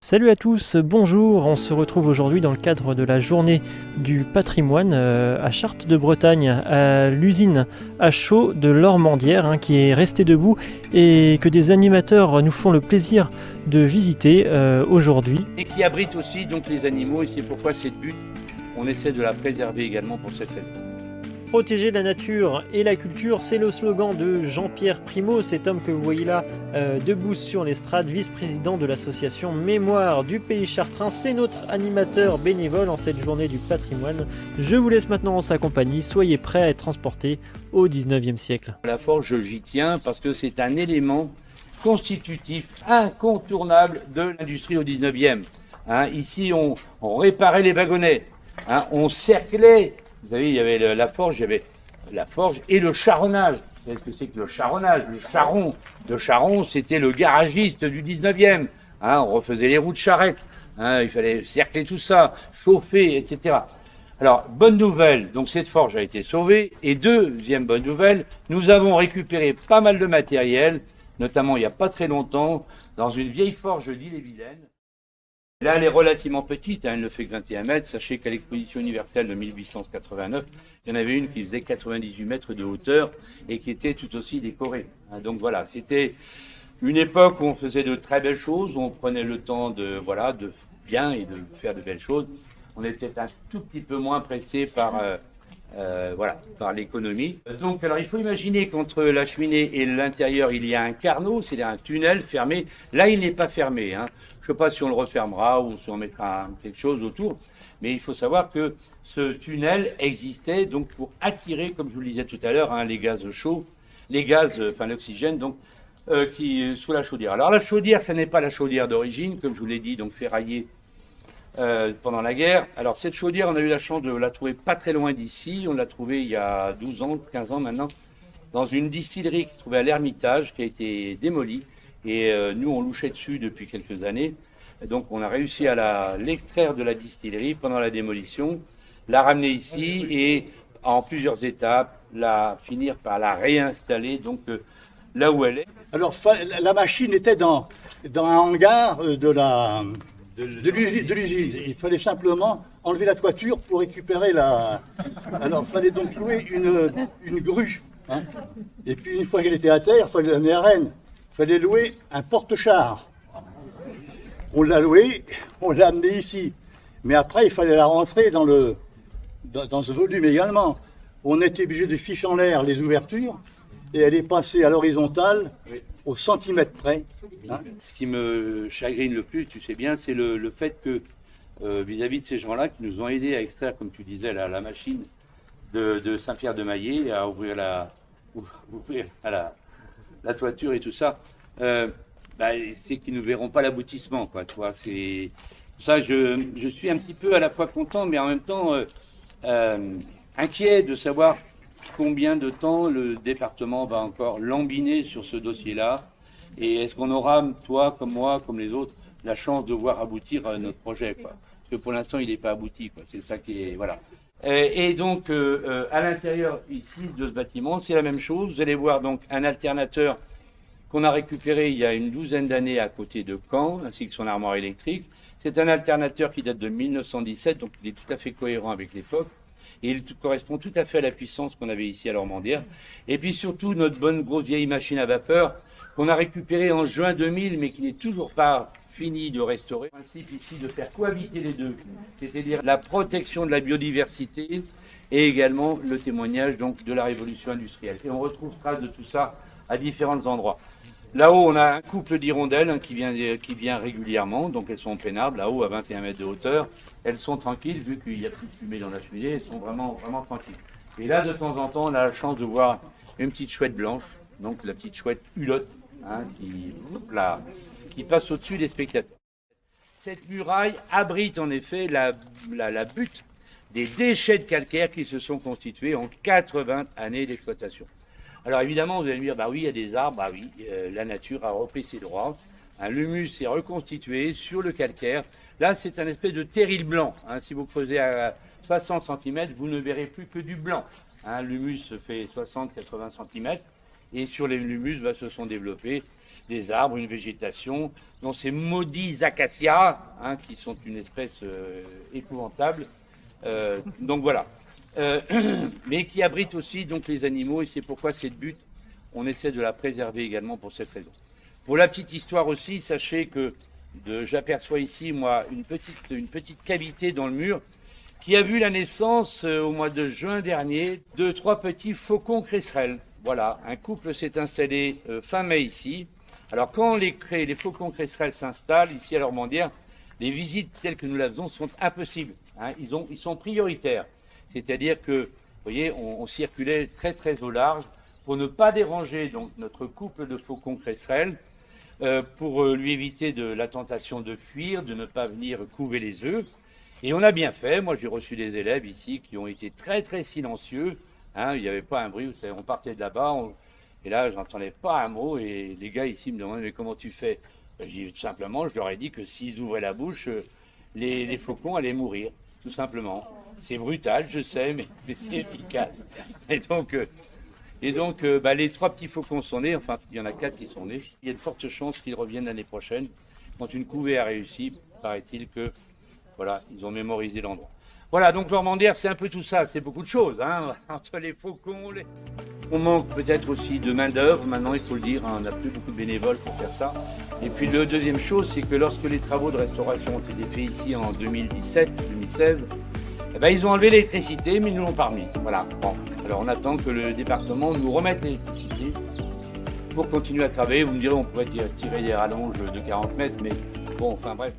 Salut à tous, bonjour, on se retrouve aujourd'hui dans le cadre de la journée du patrimoine à Chartres de Bretagne, à l'usine à chaux de l'Ormandière qui est restée debout et que des animateurs nous font le plaisir de visiter aujourd'hui. Et qui abrite aussi donc les animaux, et c'est pourquoi cette butte, on essaie de la préserver également pour cette fête. Protéger la nature et la culture, c'est le slogan de Jean-Pierre Primeau, cet homme que vous voyez là debout sur l'estrade, vice-président de l'association Mémoire du Pays Chartrain. C'est notre animateur bénévole en cette journée du patrimoine. Je vous laisse maintenant en sa compagnie, soyez prêts à être transportés au 19e siècle. La forge, j'y tiens parce que c'est un élément constitutif, incontournable de l'industrie au 19e. Ici, on réparait les wagonnets, on cerclait. Vous savez, il y avait la forge, il y avait la forge et le charronnage. Vous savez ce que c'est que le charronnage? Le charron. Le charron, c'était le garagiste du 19e. On refaisait les roues de charrette. Il fallait cercler tout ça, chauffer, etc. Alors, bonne nouvelle, donc cette forge a été sauvée. Et deuxième bonne nouvelle, nous avons récupéré pas mal de matériel, notamment il n'y a pas très longtemps, dans une vieille forge d'Ille-et-Vilaine. Là, elle est relativement petite, elle ne fait que 21 mètres. Sachez qu'à l'exposition universelle de 1889, il y en avait une qui faisait 98 mètres de hauteur et qui était tout aussi décorée. Donc voilà, c'était une époque où on faisait de très belles choses, où on prenait le temps de bien et de faire de belles choses. On était un tout petit peu moins pressé par l'économie. Donc, alors, il faut imaginer qu'entre la cheminée et l'intérieur, il y a un carnot, c'est-à-dire un tunnel fermé. Là, il n'est pas fermé. Je ne sais pas si on le refermera ou si on mettra quelque chose autour. Mais il faut savoir que ce tunnel existait donc pour attirer, comme je vous le disais tout à l'heure, les gaz chauds, l'oxygène, donc, qui sous la chaudière. Alors, la chaudière, ce n'est pas la chaudière d'origine, comme je vous l'ai dit, donc ferraillée pendant la guerre. Alors cette chaudière, on a eu la chance de la trouver pas très loin d'ici. On l'a trouvée il y a 12 ans, 15 ans maintenant, dans une distillerie qui se trouvait à l'Ermitage, qui a été démolie. Et nous, on louchait dessus depuis quelques années. Et donc on a réussi à l'extraire de la distillerie pendant la démolition, la ramener ici et en plusieurs étapes, finir par la réinstaller donc là où elle est. Alors la machine était dans un hangar de l'usine. Il fallait simplement enlever la toiture pour récupérer Alors, il fallait donc louer une grue. Et puis, une fois qu'elle était à terre, il fallait l'amener à Rennes. Il fallait louer un porte-char. On l'a loué, on l'a amené ici. Mais après, il fallait la rentrer dans ce volume également. On était obligé de ficher en l'air les ouvertures et elle est passée à l'horizontale au centimètre près. Ce qui me chagrine le plus, tu sais bien, c'est le fait que vis-à-vis de ces gens-là qui nous ont aidés à extraire, comme tu disais, la machine de Saint-Pierre-de-Maillé, à ouvrir la toiture et tout ça, c'est qu'ils ne verront pas l'aboutissement, quoi. Tu vois, c'est ça. Je suis un petit peu à la fois content, mais en même temps inquiet de savoir combien de temps le département va encore lambiner sur ce dossier-là. Et est-ce qu'on aura, toi, comme moi, comme les autres, la chance de voir aboutir notre projet, quoi. Parce que pour l'instant, il n'est pas abouti, quoi. C'est ça qui est, voilà. Et donc, à l'intérieur, ici, de ce bâtiment, c'est la même chose. Vous allez voir, donc, un alternateur qu'on a récupéré il y a une douzaine d'années à côté de Caen, ainsi que son armoire électrique. C'est un alternateur qui date de 1917, donc il est tout à fait cohérent avec l'époque. Et il correspond tout à fait à la puissance qu'on avait ici à l'Ormandière. Et puis surtout, notre bonne grosse vieille machine à vapeur, qu'on a récupéré en juin 2000, mais qui n'est toujours pas fini de restaurer. Le principe ici de faire cohabiter les deux, c'est-à-dire la protection de la biodiversité et également le témoignage donc de la révolution industrielle. Et on retrouve trace de tout ça à différents endroits. Là-haut, on a un couple d'hirondelles qui vient régulièrement, donc elles sont en peinarde, là-haut à 21 mètres de hauteur. Elles sont tranquilles, vu qu'il n'y a plus de fumée dans la cheminée, elles sont vraiment, vraiment tranquilles. Et là, de temps en temps, on a la chance de voir une petite chouette blanche, donc la petite chouette hulotte, qui passe au-dessus des spectateurs. Cette muraille abrite en effet la butte des déchets de calcaire qui se sont constitués en 80 années d'exploitation. Alors évidemment, vous allez me dire, bah oui, il y a des arbres, bah oui, la nature a repris ses droits. L'humus s'est reconstitué sur le calcaire. Là, c'est un espèce de terril blanc. Si vous creusez à 60 cm, vous ne verrez plus que du blanc. L'humus fait 60-80 cm. Et sur l'humus, se sont développés des arbres, une végétation, dont ces maudits acacias, hein, qui sont une espèce épouvantable. Donc voilà. Mais qui abrite aussi donc les animaux, et c'est pourquoi c'est le but. On essaie de la préserver également pour cette raison. Pour la petite histoire aussi, sachez que j'aperçois ici, moi, une petite cavité dans le mur qui a vu la naissance au mois de juin dernier de 3 petits faucons cresserelles. Voilà, un couple s'est installé fin mai ici. Alors quand les faucons cresserelles s'installent ici à l'Ormandière, les visites telles que nous la faisons sont impossibles. Hein. Ils sont prioritaires. C'est-à-dire que, vous voyez, on circulait très très au large pour ne pas déranger donc notre couple de faucons cresserelles, pour lui éviter la tentation de fuir, de ne pas venir couver les œufs. Et on a bien fait. Moi, j'ai reçu des élèves ici qui ont été très très silencieux. Hein, il n'y avait pas un bruit. Vous savez, on partait de là-bas, et là, je n'entendais pas un mot. Et les gars ici me demandaient, mais comment tu fais? Simplement, je leur ai dit que s'ils ouvraient la bouche, les faucons allaient mourir, tout simplement. C'est brutal, je sais, mais c'est efficace. Et donc, les 3 petits faucons sont nés. Enfin, il y en a 4 qui sont nés. Il y a de fortes chances qu'ils reviennent l'année prochaine. Quand une couvée a réussi, paraît-il que, voilà, ils ont mémorisé l'endroit. Voilà, donc l'Ormandière, c'est un peu tout ça. C'est beaucoup de choses, hein, entre les faucons. On manque peut-être aussi de main-d'œuvre. Maintenant, il faut le dire, hein, on n'a plus beaucoup de bénévoles pour faire ça. Et puis, la deuxième chose, c'est que lorsque les travaux de restauration ont été faits ici en 2017-2016, eh ben, ils ont enlevé l'électricité, mais ils nous l'ont pas remise. Voilà. Bon. Alors, on attend que le département nous remette l'électricité pour continuer à travailler. Vous me direz, on pourrait tirer des rallonges de 40 mètres, mais bon, enfin bref.